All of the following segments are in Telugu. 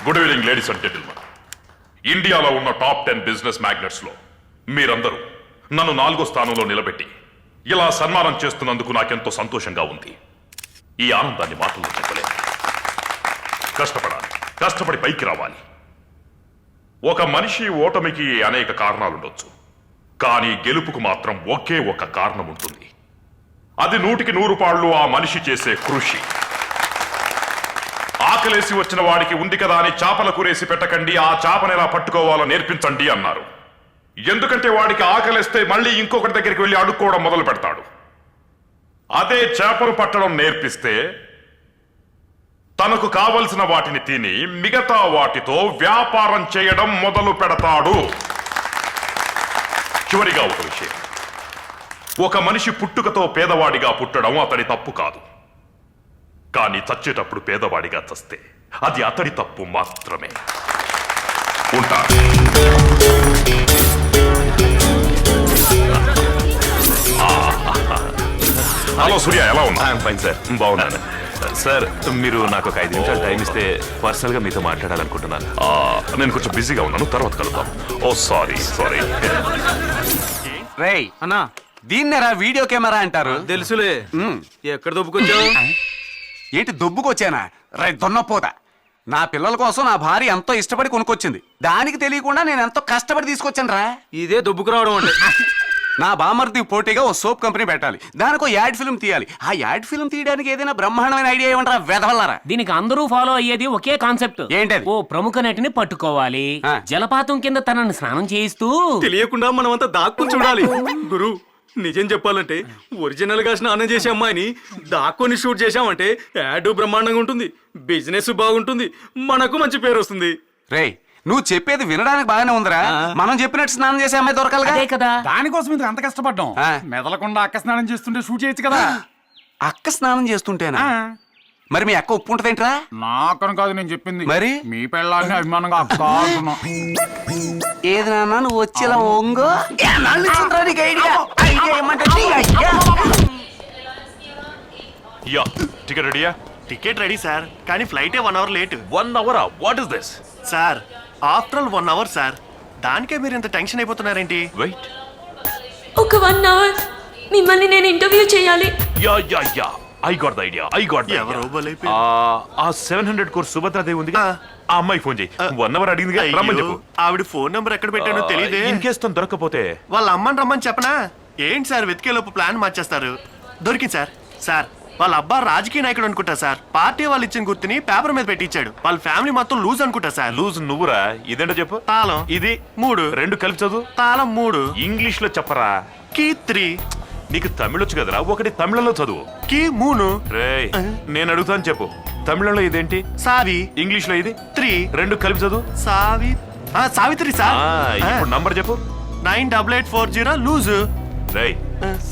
Good evening ladies and gentlemen. ఇండియాలో ఉన్న టాప్ 10 బిజినెస్ మ్యాగ్నెట్స్ లో మీరందరూ నన్ను 4వ స్థానంలో నిలబెట్టి ఇలా సన్మానం చేస్తున్నందుకు నాకెంతో సంతోషంగా ఉంది. ఈ ఆనందాన్ని మాటల్లో చెప్పలేను. కష్టపడాలి, కష్టపడి పైకి రావాలి. ఒక మనిషి ఓటమికి అనేక కారణాలుండొచ్చు, కానీ గెలుపుకు మాత్రం ఒకే ఒక కారణం ఉంటుంది. అది 100కి 100 పాళ్ళు ఆ మనిషి చేసే కృషి. ఆకలేసి వచ్చిన వాడికి ఉంది కదా అని చేపల కూరేసి పెట్టకండి, ఆ చేపను ఎలా పట్టుకోవాలో నేర్పించండి అన్నారు. ఎందుకంటే వాడికి ఆకలిస్తే మళ్ళీ ఇంకొకటి దగ్గరికి వెళ్ళి అడుక్కోవడం మొదలు పెడతాడు. అదే చేపలు పట్టడం నేర్పిస్తే తనకు కావలసిన వాటిని తిని మిగతా వాటితో వ్యాపారం చేయడం మొదలు పెడతాడు. చివరిగా ఒక విషయం, ఒక మనిషి పుట్టుకతో పేదవాడిగా పుట్టడం అతడి తప్పు కాదు. కానీ చచ్చేటప్పుడు పేదవాడిగా చస్తే అది అతడి తప్పు మాత్రమే. ఉంటా. హలో సూర్య, ఎలా ఉన్నా? ఫైన్ సార్, బాగున్నాను సార్. మీరు నాకు ఒక 5 నిమిషాలు టైం ఇస్తే పర్సనల్ గా మీతో మాట్లాడాలనుకుంటున్నాను. నేను కొంచెం బిజీగా ఉన్నాను, తర్వాత కలుద్దాం. ఓ సారీ. రేయ్ అన్నా, దీన్నేరా వీడియో కెమెరా అంటారు. తెలుసులే. ఎక్కడ దొబ్బుకొచ్చావు? ఏంటి దొబ్బుకొచ్చానా? రై దొన్నపోతా. నా పిల్లల కోసం నా భార్య ఎంతో ఇష్టపడి కొనుక్కొచ్చింది. దానికి తెలియకుండా నేను ఎంతో కష్టపడి తీసుకొచ్చాను రా. ఇదే దొబ్బుకు రావడం అంటే. నా బామర్ది పోటీగా ఓ సోప్ కంపెనీ పెట్టాలి, దానికి యాడ్ ఫిల్మ్ తీయాలి. ఆ యాడ్ ఫిల్మ్ తీయడానికి ఏదైనా బ్రహ్మాండమైన ఐడియా ఏమంటారా వెదవల్లారా? దీనికి అందరూ ఫాలో అయ్యేది ఒకే కాన్సెప్ట్. ఏంటది? ఓ ప్రముఖ నటిని పట్టుకోవాలి, జలపాతం కింద తనని స్నానం చేయిస్తూ తెలియకుండా మనమంతా దాక్కుని చూడాలి. గురు, నిజం చెప్పాలంటే ఒరిజినల్ గా స్నానం చేసే అమ్మాయిని దాక్కుని షూట్ చేశామంటే యాడ్ బ్రహ్మాండంగా ఉంటుంది, బిజినెస్ బాగుంటుంది, మనకు మంచి పేరు వస్తుంది. రేయ్, నువ్వు చెప్పేది వినడానికి బాగానే ఉందిరా. మనం చెప్పినట్టు స్నానం చేసే అమ్మాయి దొరకాలి అదే కదా. దానికోసం ఇంత అంత కష్టపడ్డాం. మెదలకుండా అక్క స్నానం చేస్తుంటే షూట్ చేయొచ్చు కదా. అక్క స్నానం చేస్తుంటేనా? మరి మీ అక్క ఒప్పు ఉంటదేంట్రా? నాకను కాదు నేను చెప్పింది, మరి మీ పెళ్ళాన్ని అభిమానంగా అక్క అంటున్నా. ఏది నాన్న నువ్వు వచ్చేలా ఒంగో. టికెట్ రెడీయా? టికెట్ రెడీ సార్, కానీ ఫ్లైటే 1 అవర్ లేట్. 1 అవరా? What is this? Sir, after all 1 hour sir. దానికే మీరు ఇంత టెన్షన్ అయిపోతున్నారేంటి? వెయిట్. ఒక 1 అవర్ మిమ్మల్ని నేను ఇంటర్వ్యూ చేయాలి. Yeah I got the idea. ఎవరో బలైపోయి. ఆ 700 కోర్స్ సుభద్రాదేవి ఉంది, ఆ అమ్మాయి ఫోన్ చేయి. 1 అవర్ అడిగింది, రమ్మని చెప్పు. ఆవిడ ఫోన్ నంబర్ ఎక్కడ పెట్టానో తెలియదే. ఇన్ కేస్ తను దొరకపోతే వాళ్ళ అమ్మని రమ్మని చెప్పనా? ఏంటి సార్ వెతికేలోపు ప్లాన్ మార్చేస్తారు. దొరికింది సార్. సార్, వాళ్ళ అబ్బా రాజకీయ నాయకుడు అనుకుంటా సార్. పార్టీ వాళ్ళు ఇచ్చిన గుర్తుని పేపర్ మీద పెట్టించాడు. వాళ్ళ ఫ్యామిలీ మొత్తం లూజ్ అనుకుంటా సార్. లూజ్ నువ్వురా. ఇదేంటో చెప్పు. తాళం ఇది 3. 2 కలిపి చదువు. తాళం 3. ఇంగ్లీష్ లో చెప్పరా. కీ 3. నీకు తమిళ వచ్చు కదరా, ఒకటి తమిళంలో చదువు. కీ 3. రేయ్, నేను అడుగుతాను చెప్పు. తమిళంలో ఇదేంటి? సావి. ఇంగ్లీష్ లో ఇది 3. 2 కలిపి చదువు. సావిత్రి సార్. ఇప్పుడు నంబర్ చెప్పు. 98840 లూజ్. రేయ్,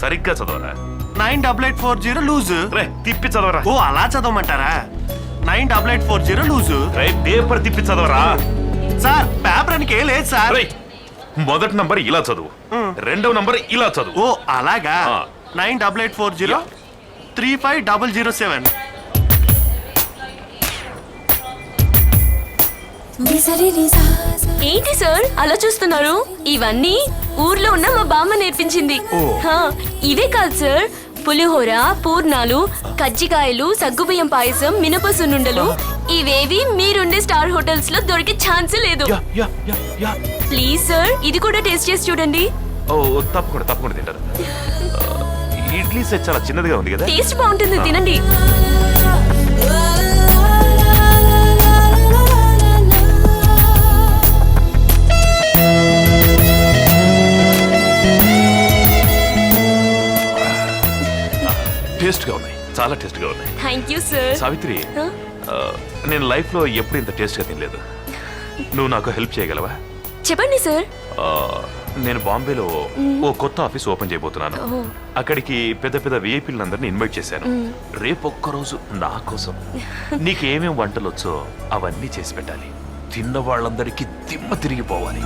సరిగ్గా చదవరా. 98840 లూజ్. రే, తిప్పి చదవరా. ఓ అలా చదవమంటారా? 98840 లూజ్. రే, పేపర్ తిప్పి చదవరా. సార్, పేపర్ అని లేదు సార్. రేయ్, మొదటి నంబర్ ఇలా చదువు, రెండవ నంబర్ ఇలా చదువు. ఓ అలాగా. 98840 35007. ఏంటి సార్ అలా చూస్తున్నారు? ఇవన్నీ ఊర్లో ఉన్న మా బామ్మ నేర్పించింది. ఇవే కాదు సార్, పులిహోర, పూర్ణాలు, కజ్జికాయలు, సగ్గుబియ్యం పాయసం, మినప సున్నుండలు ఇవేవి మీరుండే స్టార్ హోటల్స్ లో దొరికే ఛాన్స్ లేదు. ప్లీజ్ సార్, ఇది కూడా టేస్ట్ చేసి చూడండి. ఓ తప్పకుండా తింటారు. ఇడ్లీ సెట్ చాలా చిన్నదిగా ఉంది కదా. టేస్ట్ బాగుంటుంది, తినండి. టేస్ట్ గా ఉన్నాయి, చాలా టేస్ట్ గా ఉన్నాయి. Thank you sir. సావిత్రి, నేను లైఫ్ లో ఎప్పుడు ఇంత టేస్ట్ గా తినలేదు. నువ్వు నాకు హెల్ప్ చేయగలవా? చెప్పండి సార్. నేను బాంబేలో ఓ కొత్త ఆఫీస్ ఓపెన్ చేయబోతున్నాను. అక్కడికి పెద్ద పెద్ద విఐపీలందరినీ ఇన్వైట్ చేశాను. రేపు ఒక్కరోజు నా కోసం నీకేమేం వంటలు వచ్చో అవన్నీ చేసి పెట్టాలి. తిన్న వాళ్ళందరికీ దిమ్మ తిరిగిపోవాలి.